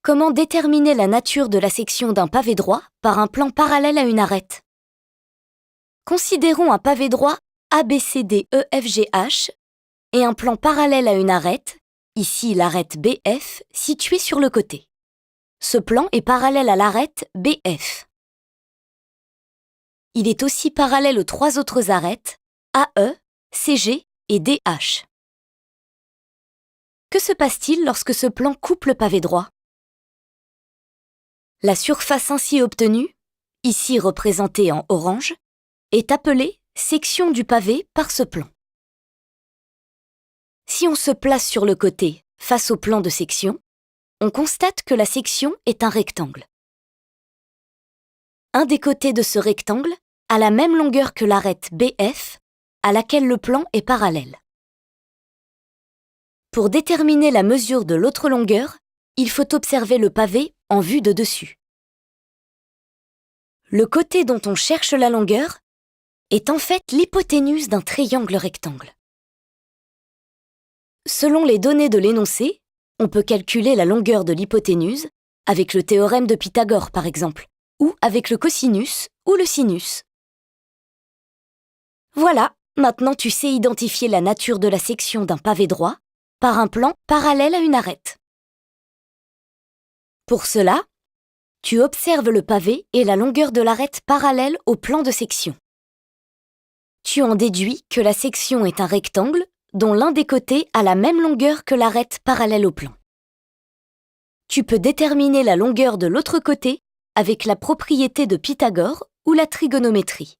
Comment déterminer la nature de la section d'un pavé droit par un plan parallèle à une arête? Considérons un pavé droit ABCDEFGH et un plan parallèle à une arête, ici l'arête BF, située sur le côté. Ce plan est parallèle à l'arête BF. Il est aussi parallèle aux trois autres arêtes AE, CG et DH. Que se passe-t-il lorsque ce plan coupe le pavé droit? La surface ainsi obtenue, ici représentée en orange, est appelée section du pavé par ce plan. Si on se place sur le côté, face au plan de section, on constate que la section est un rectangle. Un des côtés de ce rectangle a la même longueur que l'arête BF, à laquelle le plan est parallèle. Pour déterminer la mesure de l'autre longueur, il faut observer le pavé en vue de dessus. Le côté dont on cherche la longueur est en fait l'hypoténuse d'un triangle rectangle. Selon les données de l'énoncé, on peut calculer la longueur de l'hypoténuse avec le théorème de Pythagore par exemple, ou avec le cosinus ou le sinus. Voilà, maintenant tu sais identifier la nature de la section d'un pavé droit par un plan parallèle à une arête. Pour cela, tu observes le pavé et la longueur de l'arête parallèle au plan de section. Tu en déduis que la section est un rectangle dont l'un des côtés a la même longueur que l'arête parallèle au plan. Tu peux déterminer la longueur de l'autre côté avec la propriété de Pythagore ou la trigonométrie.